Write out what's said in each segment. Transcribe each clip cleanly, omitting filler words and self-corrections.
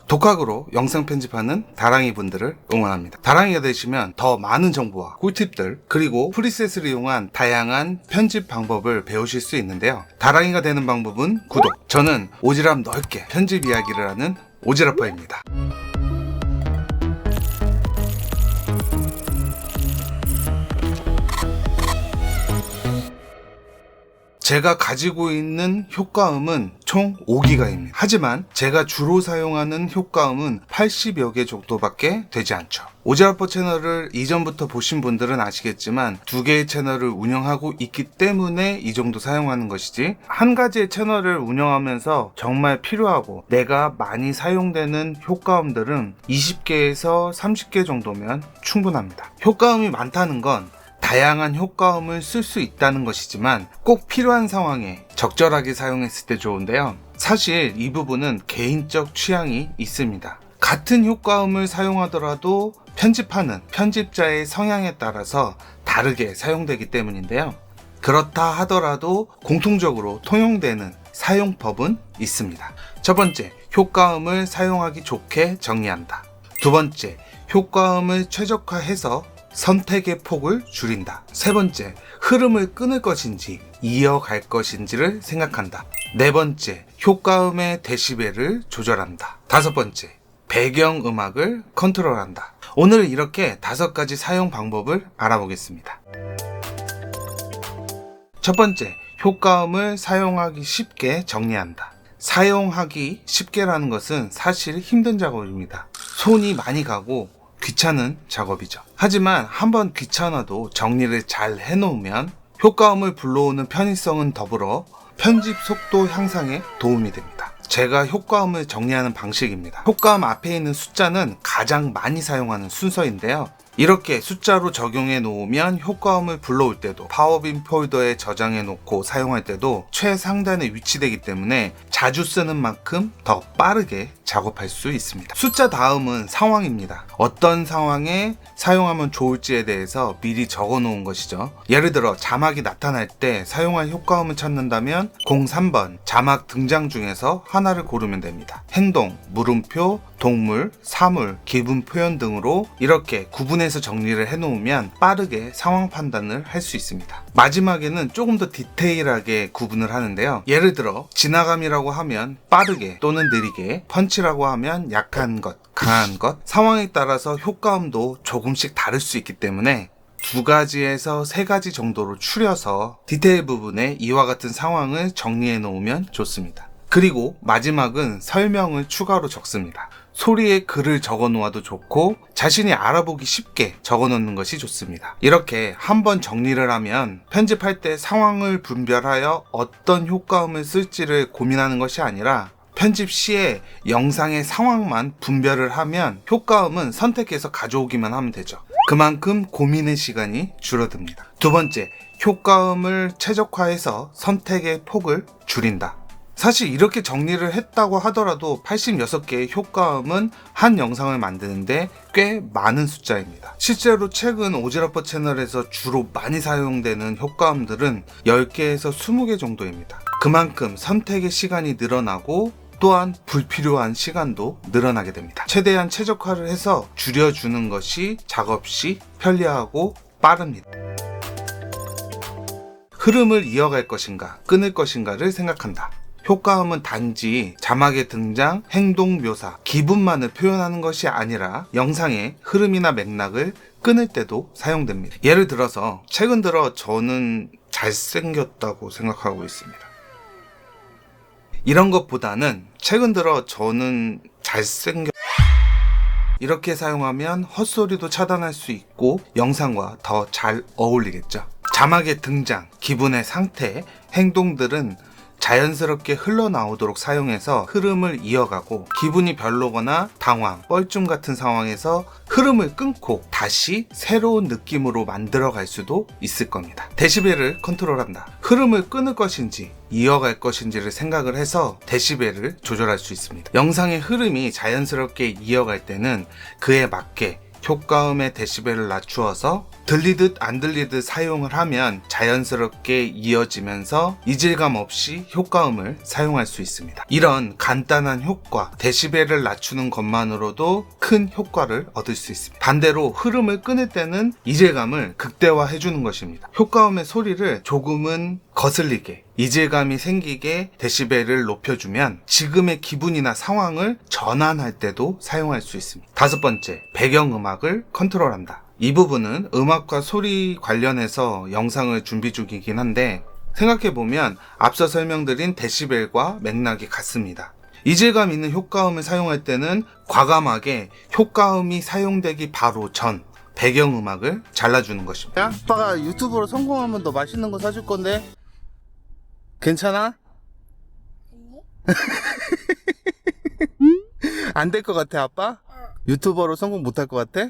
독학으로 영상 편집하는 다랑이 분들을 응원합니다. 다랑이가 되시면 더 많은 정보와 꿀팁들 그리고 프리셋을 이용한 다양한 편집 방법을 배우실 수 있는데요. 다랑이가 되는 방법은 구독. 저는 오지랖 넓게 편집 이야기를 하는 오지라퍼입니다. 제가 가지고 있는 효과음은 총 5기가입니다. 하지만 제가 주로 사용하는 효과음은 80여 개 정도밖에 되지 않죠. 오지라퍼 채널을 이전부터 보신 분들은 아시겠지만 2개의 채널을 운영하고 있기 때문에 이 정도 사용하는 것이지, 한 가지의 채널을 운영하면서 정말 필요하고 내가 많이 사용되는 효과음들은 20개에서 30개 정도면 충분합니다. 효과음이 많다는 건 다양한 효과음을 쓸 수 있다는 것이지만 꼭 필요한 상황에 적절하게 사용했을 때 좋은데요. 사실 이 부분은 개인적 취향이 있습니다. 같은 효과음을 사용하더라도 편집하는 편집자의 성향에 따라서 다르게 사용되기 때문인데요. 그렇다 하더라도 공통적으로 통용되는 사용법은 있습니다. 첫 번째, 효과음을 사용하기 좋게 정리한다. 두 번째, 효과음을 최적화해서 선택의 폭을 줄인다. 세 번째, 흐름을 끊을 것인지 이어갈 것인지를 생각한다. 네 번째, 효과음의 데시벨을 조절한다. 다섯 번째, 배경음악을 컨트롤한다. 오늘 이렇게 5가지 사용 방법을 알아보겠습니다. 첫 번째, 효과음을 사용하기 쉽게 정리한다. 사용하기 쉽게라는 것은 사실 힘든 작업입니다. 손이 많이 가고 귀찮은 작업이죠. 하지만 한번 귀찮아도 정리를 잘 해놓으면 효과음을 불러오는 편의성은 더불어 편집 속도 향상에 도움이 됩니다. 제가 효과음을 정리하는 방식입니다. 효과음 앞에 있는 숫자는 가장 많이 사용하는 순서인데요. 이렇게 숫자로 적용해 놓으면 효과음을 불러올 때도 파워빈 폴더에 저장해 놓고 사용할 때도 최상단에 위치되기 때문에 자주 쓰는 만큼 더 빠르게 작업할 수 있습니다. 숫자 다음은 상황입니다. 어떤 상황에 사용하면 좋을지에 대해서 미리 적어 놓은 것이죠. 예를 들어 자막이 나타날 때 사용할 효과음을 찾는다면 03번 자막 등장 중에서 하나를 고르면 됩니다. 행동, 물음표, 동물, 사물, 기분 표현 등으로 이렇게 구분해서 정리를 해놓으면 빠르게 상황 판단을 할 수 있습니다. 마지막에는 조금 더 디테일하게 구분을 하는데요. 예를 들어 지나감이라고 하면 빠르게 또는 느리게, 펀치라고 하면 약한 것, 강한 것, 상황에 따라서 효과음도 조금씩 다를 수 있기 때문에 2가지에서 3가지 정도로 추려서 디테일 부분에 이와 같은 상황을 정리해 놓으면 좋습니다. 그리고 마지막은 설명을 추가로 적습니다. 소리에 글을 적어 놓아도 좋고 자신이 알아보기 쉽게 적어 놓는 것이 좋습니다. 이렇게 한번 정리를 하면 편집할 때 상황을 분별하여 어떤 효과음을 쓸지를 고민하는 것이 아니라 편집 시에 영상의 상황만 분별을 하면 효과음은 선택해서 가져오기만 하면 되죠. 그만큼 고민의 시간이 줄어듭니다. 두 번째, 효과음을 최적화해서 선택의 폭을 줄인다. 사실 이렇게 정리를 했다고 하더라도 86개의 효과음은 한 영상을 만드는데 꽤 많은 숫자입니다. 실제로 최근 오지라퍼 채널에서 주로 많이 사용되는 효과음들은 10개에서 20개 정도입니다. 그만큼 선택의 시간이 늘어나고 또한 불필요한 시간도 늘어나게 됩니다. 최대한 최적화를 해서 줄여주는 것이 작업 시 편리하고 빠릅니다. 흐름을 이어갈 것인가 끊을 것인가를 생각한다. 효과음은 단지 자막의 등장, 행동 묘사, 기분만을 표현하는 것이 아니라 영상의 흐름이나 맥락을 끊을 때도 사용됩니다. 예를 들어서 최근 들어 저는 잘생겼다고 생각하고 있습니다. 이런 것보다는 최근 들어 저는 이렇게 사용하면 헛소리도 차단할 수 있고 영상과 더 잘 어울리겠죠. 자막의 등장, 기분의 상태, 행동들은 자연스럽게 흘러나오도록 사용해서 흐름을 이어가고 기분이 별로거나 당황, 뻘쭘 같은 상황에서 흐름을 끊고 다시 새로운 느낌으로 만들어갈 수도 있을 겁니다. 데시벨을 컨트롤한다. 흐름을 끊을 것인지 이어갈 것인지를 생각을 해서 데시벨을 조절할 수 있습니다. 영상의 흐름이 자연스럽게 이어갈 때는 그에 맞게 효과음의 데시벨을 낮추어서 들리듯 안 들리듯 사용을 하면 자연스럽게 이어지면서 이질감 없이 효과음을 사용할 수 있습니다. 이런 간단한 효과, 데시벨을 낮추는 것만으로도 큰 효과를 얻을 수 있습니다. 반대로 흐름을 끊을 때는 이질감을 극대화해 주는 것입니다. 효과음의 소리를 조금은 거슬리게, 이질감이 생기게 데시벨을 높여주면 지금의 기분이나 상황을 전환할 때도 사용할 수 있습니다. 5번째, 배경음악을 컨트롤한다. 이 부분은 음악과 소리 관련해서 영상을 준비 중이긴 한데, 생각해보면 앞서 설명드린 데시벨과 맥락이 같습니다. 이질감 있는 효과음을 사용할 때는 과감하게 효과음이 사용되기 바로 전 배경음악을 잘라주는 것입니다. 아빠가 유튜브로 성공하면 더 맛있는 거 사줄 건데 괜찮아? 안 될 것 같아 아빠? 유튜버로 성공 못 할 것 같아?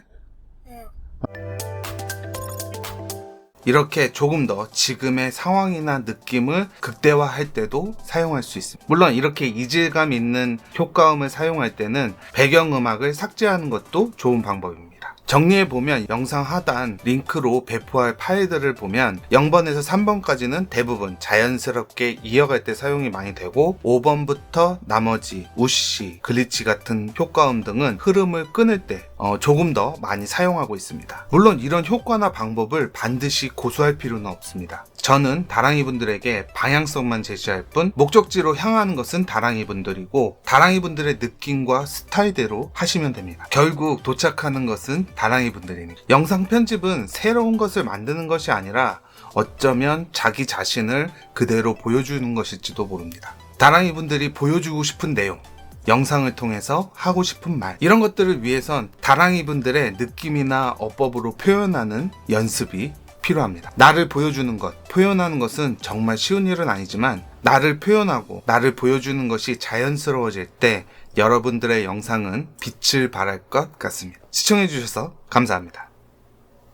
이렇게 조금 더 지금의 상황이나 느낌을 극대화할 때도 사용할 수 있습니다. 물론 이렇게 이질감 있는 효과음을 사용할 때는 배경음악을 삭제하는 것도 좋은 방법입니다. 정리해보면 영상 하단 링크로 배포할 파일들을 보면 0번에서 3번까지는 대부분 자연스럽게 이어갈 때 사용이 많이 되고 5번부터 나머지 우시, 글리치 같은 효과음 등은 흐름을 끊을 때 조금 더 많이 사용하고 있습니다. 물론 이런 효과나 방법을 반드시 고수할 필요는 없습니다. 저는 다랑이 분들에게 방향성만 제시할 뿐 목적지로 향하는 것은 다랑이 분들이고 다랑이 분들의 느낌과 스타일대로 하시면 됩니다. 결국 도착하는 것은 다랑이 분들이니까. 영상 편집은 새로운 것을 만드는 것이 아니라 어쩌면 자기 자신을 그대로 보여주는 것일지도 모릅니다. 다랑이 분들이 보여주고 싶은 내용, 영상을 통해서 하고 싶은 말, 이런 것들을 위해선 다랑이 분들의 느낌이나 어법으로 표현하는 연습이 필요합니다. 나를 보여주는 것, 표현하는 것은 정말 쉬운 일은 아니지만 나를 표현하고 나를 보여주는 것이 자연스러워질 때 여러분들의 영상은 빛을 발할 것 같습니다. 시청해주셔서 감사합니다.